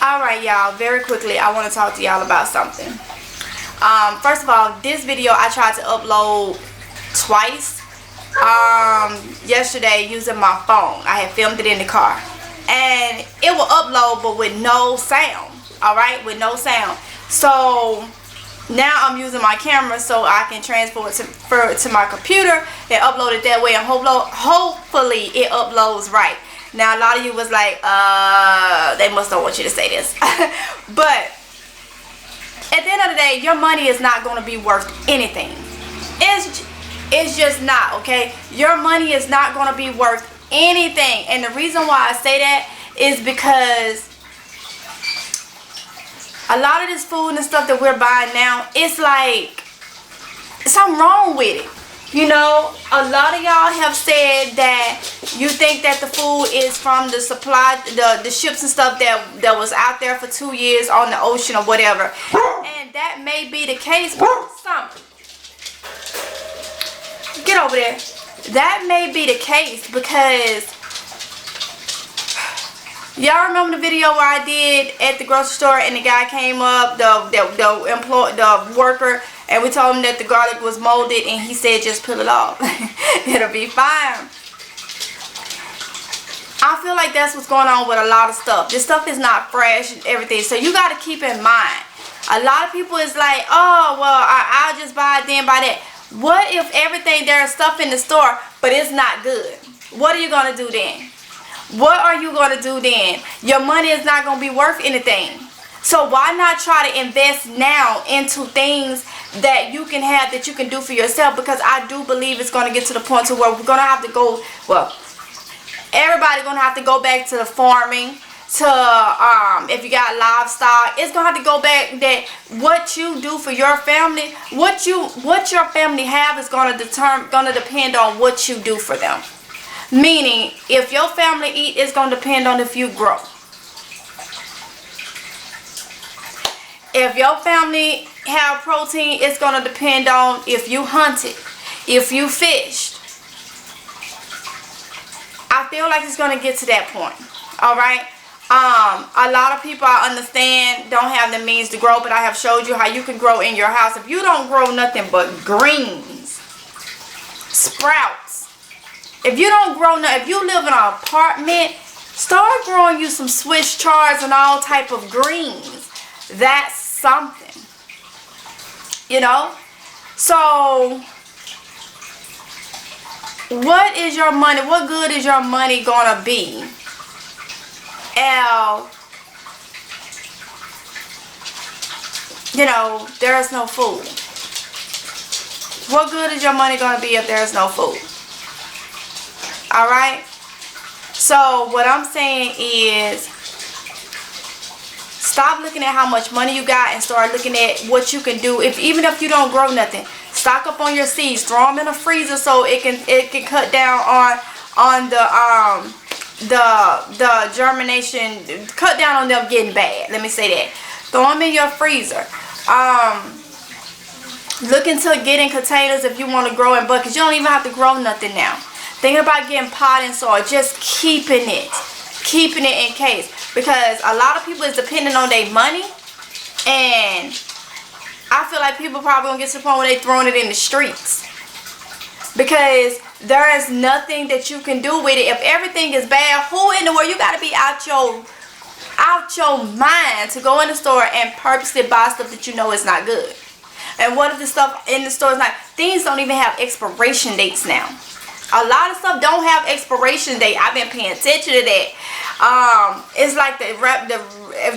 Alright, y'all, very quickly, I want to talk to y'all about something. First of all, this video I tried to upload twice. Yesterday using my phone. I had filmed it in the car. And it will upload, but with no sound. Alright, with no sound. So now I'm using my camera so I can transfer it to my computer and upload it that way, and hopefully it uploads right. Now a lot of you was like, they must don't want you to say this. But at the end of the day, your money is not going to be worth anything. It's just not, okay? Your money is not going to be worth anything. And the reason why I say that is because a lot of this food and stuff that we're buying now, it's like something wrong with it. You know, a lot of y'all have said that you think that the food is from the supply, the ships and stuff that was out there for 2 years on the ocean or whatever. And that may be the case, but get over there. That may be the case because y'all remember the video where I did at the grocery store and the guy came up, the worker, and we told him that the garlic was molded, and he said just peel it off. It'll be fine. I feel like that's what's going on with a lot of stuff. This stuff is not fresh and everything. So you got to keep in mind. A lot of people is like, oh, well, I'll just buy it then, buy that. What if everything, there's stuff in the store, but it's not good? What are you going to do then? What are you going to do then? Your money is not going to be worth anything. So why not try to invest now into things that you can have, that you can do for yourself? Because I do believe it's going to get to the point to where we're going to have to go, well, everybody's going to have to go back to the farming, to if you got livestock, it's going to have to go back that what you do for your family, what your family have is going to depend on what you do for them. Meaning, if your family eat, it's going to depend on if you grow. If your family have protein, it's going to depend on if you hunted, if you fished. I feel like it's going to get to that point. Alright? A lot of people, I understand, don't have the means to grow, but I have showed you how you can grow in your house. If you don't grow nothing but greens, sprouts, if you don't grow nothing, if you live in an apartment, start growing you some Swiss chards and all type of greens. That's something, you know. So what is your money, what good is your money gonna be you know, there's no food? What good is your money gonna be if there's no food? Alright, so what I'm saying is, stop looking at how much money you got and start looking at what you can do. Even if you don't grow nothing, stock up on your seeds. Throw them in a freezer so it can cut down on the germination. Cut down on them getting bad. Let me say that. Throw them in your freezer. Look into getting containers if you want to grow in buckets. You don't even have to grow nothing now. Thinking about getting pot and soil. Just keeping it in case. Because a lot of people is depending on their money, and I feel like people probably gonna get to the point where they throwing it in the streets, because there is nothing that you can do with it. If everything is bad, who in the world, you gotta be out your mind to go in the store and purposely buy stuff that you know is not good. And what if the stuff in the store is not, things don't even have expiration dates now. A lot of stuff don't have expiration date. I've been paying attention to that. It's like if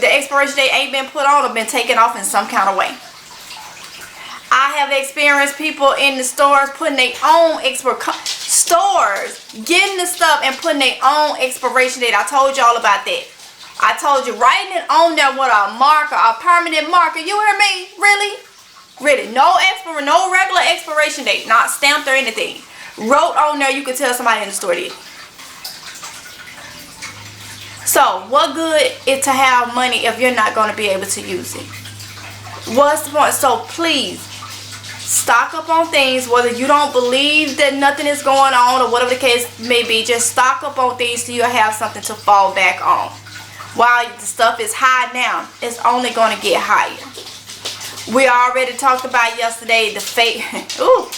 the expiration date ain't been put on or been taken off in some kind of way. I have experienced people in the stores putting their own getting the stuff and putting their own expiration date. I told y'all about that. I told you, writing it on there with a marker, a permanent marker. You hear me? Really? Really? No regular expiration date, not stamped or anything. Wrote on there, you could tell somebody in the store did. So, what good is to have money if you're not going to be able to use it? What's the point? So, please, stock up on things, whether you don't believe that nothing is going on or whatever the case may be. Just stock up on things so you'll have something to fall back on. while the stuff is high now, it's only going to get higher. We already talked about yesterday the fake. Ooh,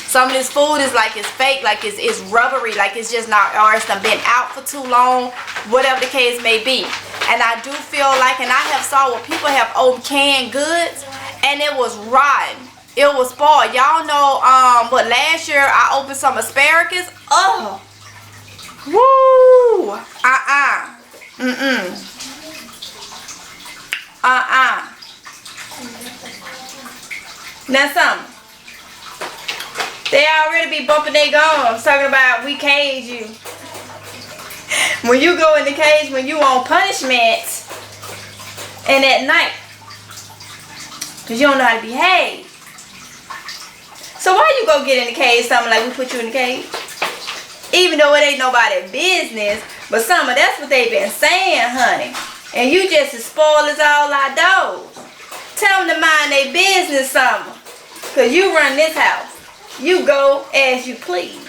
some of this food is like it's fake, like it's rubbery, like it's just not, or it's done been out for too long, whatever the case may be. And I do feel like, and I have saw where people have opened canned goods and it was rotten. It was spoiled. Y'all know, but last year I opened some asparagus. Oh, woo, Now something. They already be bumping their gums talking about we cage you. When you go in the cage, when you on punishment, and at night, cause you don't know how to behave. So why you go get in the cage? Something like we put you in the cage, even though it ain't nobody's business. But that's what they been saying, honey. And you just as spoiled as all our dogs. Tell them to mind their business, something. Cause you run this house. You go as you please.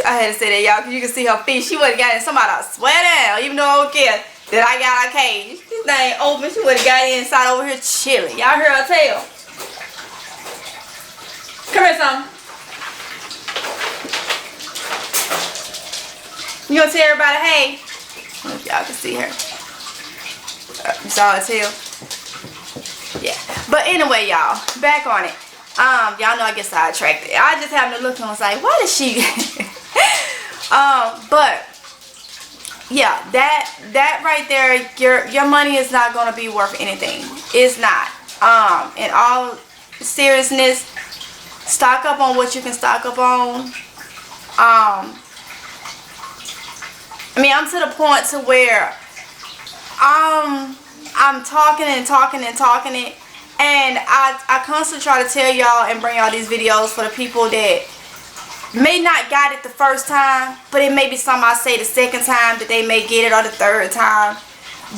I had to say that, y'all, because you can see her feet. She would have got in. Somebody swear down, even though I don't care that I got a cage. This thing open. She would have got inside over here chilling. Y'all heard her tell. Come here, son. You gonna tell everybody, hey? I don't know if y'all can see her. You saw her tail? Yeah. But anyway, y'all, back on it. Y'all know I get sidetracked. I just happened to look and was like, why does she? But yeah, that right there, your money is not gonna be worth anything. It's not. In all seriousness, stock up on what you can stock up on. I mean, I'm to the point to where I'm talking it. And I constantly try to tell y'all and bring y'all these videos for the people that may not got it the first time, but it may be something I say the second time that they may get it, or the third time.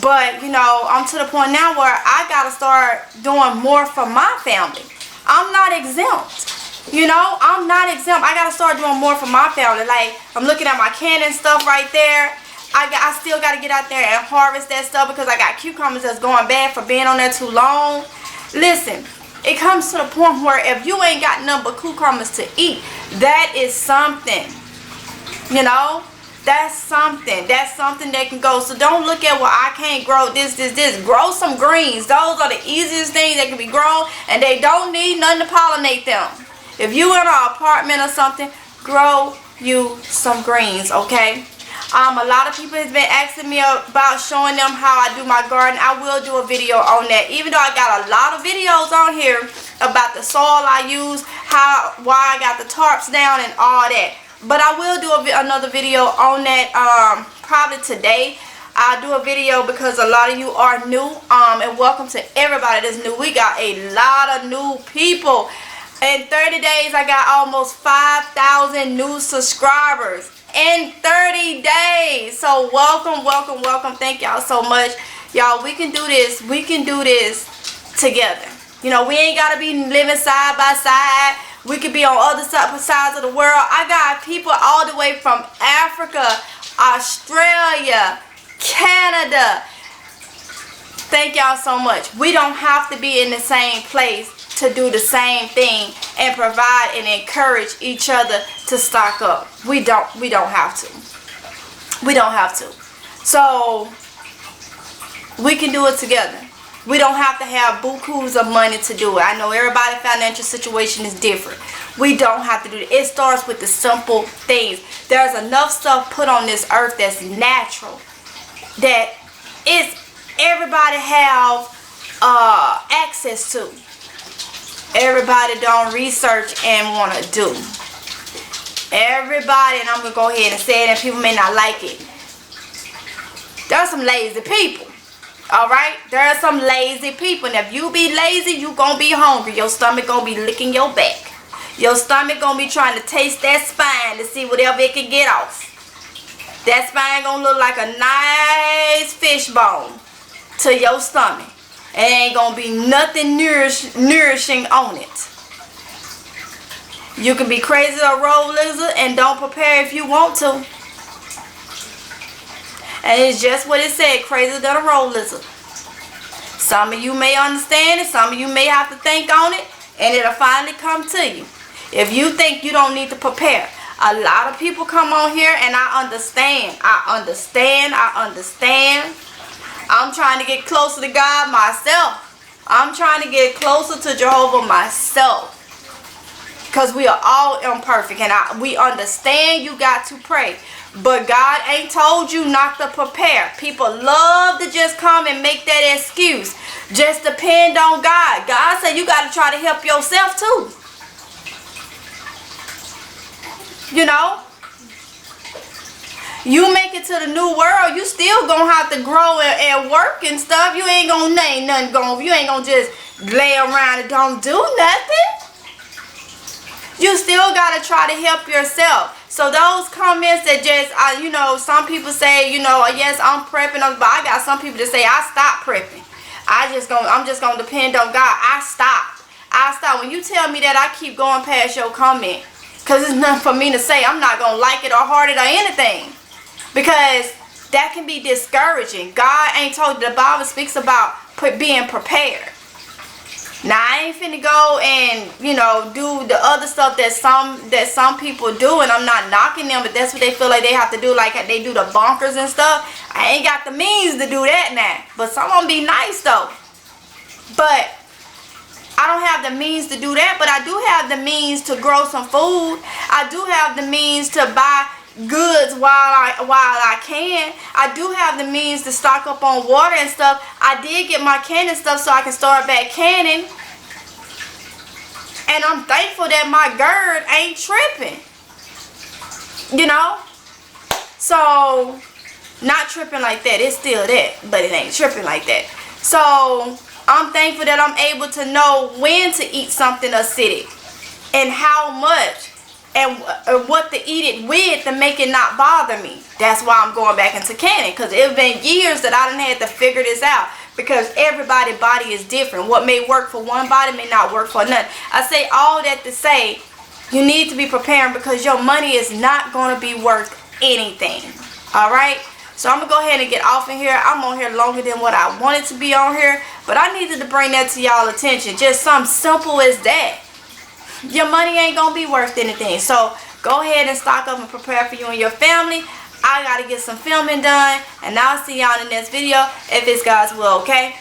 But, you know, I'm to the point now where I got to start doing more for my family. I'm not exempt. You know, I'm not exempt. I got to start doing more for my family. Like, I'm looking at my canning stuff right there. I still got to get out there and harvest that stuff because I got cucumbers that's going bad for being on there too long. Listen, it comes to the point where if you ain't got nothing but cucumbers to eat, that is something. You know, that's something. That's something that can go. So don't look at, well, I can't grow this. Grow some greens. Those are the easiest things that can be grown, and they don't need nothing to pollinate them. If you in an apartment or something, grow you some greens, okay? A lot of people has been asking me about showing them how I do my garden. I will do a video on that. Even though I got a lot of videos on here about the soil I use, why I got the tarps down and all that. But I will do another video on that probably today. I'll do a video because a lot of you are new. And welcome to everybody that's new. We got a lot of new people. In 30 days, I got almost 5,000 new subscribers. In 30 days. So welcome. Thank y'all so much. Y'all, we can do this. We can do this together. You know, we ain't got to be living side by side. We could be on other sides of the world. I got people all the way from Africa, Australia, Canada. Thank y'all so much. We don't have to be in the same place to do the same thing and provide and encourage each other to stock up. We don't have to. We don't have to. So we can do it together. We don't have to have bukus of money to do it. I know everybody's financial situation is different. We don't have to do it. It starts with the simple things. There's enough stuff put on this earth that's natural that everybody have access to. Everybody don't research and want to do. Everybody, and I'm going to go ahead and say it, and people may not like it. There are some lazy people. Alright? There are some lazy people. And if you be lazy, you going to be hungry. Your stomach going to be licking your back. Your stomach going to be trying to taste that spine to see whatever it can get off. That spine going to look like a nice fish bone to your stomach. It ain't going to be nothing nourishing on it. You can be crazy or roll lizard and don't prepare if you want to. And it's just what it said, crazier than a road lizard. Some of you may understand it, some of you may have to think on it, and it'll finally come to you. If you think you don't need to prepare. A lot of people come on here, and I understand. I'm trying to get closer to God myself. I'm trying to get closer to Jehovah myself. Because we are all imperfect, and we understand you got to pray. But God ain't told you not to prepare. People love to just come and make that excuse. Just depend on God. God said you got to try to help yourself too. You know? You make it to the new world, you still gonna have to grow and work and stuff. You ain't gonna ain't nothing going. You ain't gonna just lay around and don't do nothing. You still gotta try to help yourself. So those comments that just, you know, some people say, you know, yes, I'm prepping, but I got some people that say I stopped prepping. I'm just gonna depend on God. I stopped. When you tell me that, I keep going past your comment, cause it's nothing for me to say. I'm not gonna like it or heart it or anything. Because that can be discouraging. God ain't told you. The Bible speaks about being prepared. Now I ain't finna go and, you know, do the other stuff that some people do, and I'm not knocking them, but that's what they feel like they have to do, like they do the bunkers and stuff. I ain't got the means to do that now. But some of them be nice though. But I don't have the means to do that, but I do have the means to grow some food. I do have the means to buy goods while I can. I do have the means to stock up on water and stuff. I did get my canning stuff so I can start back canning. And I'm thankful that my GERD ain't tripping. You know? So, not tripping like that. It's still that, but it ain't tripping like that. So, I'm thankful that I'm able to know when to eat something acidic and how much. And what to eat it with to make it not bother me. That's why I'm going back into canning. Because it's been years that I done had to figure this out. Because everybody's body is different. What may work for one body may not work for another. I say all that to say, you need to be preparing, because your money is not going to be worth anything. Alright? So I'm going to go ahead and get off in here. I'm on here longer than what I wanted to be on here. But I needed to bring that to y'all attention. Just something simple as that. Your money ain't gonna be worth anything. So go ahead and stock up and prepare for you and your family. I gotta get some filming done, and I'll see y'all in the next video if it's God's will, okay?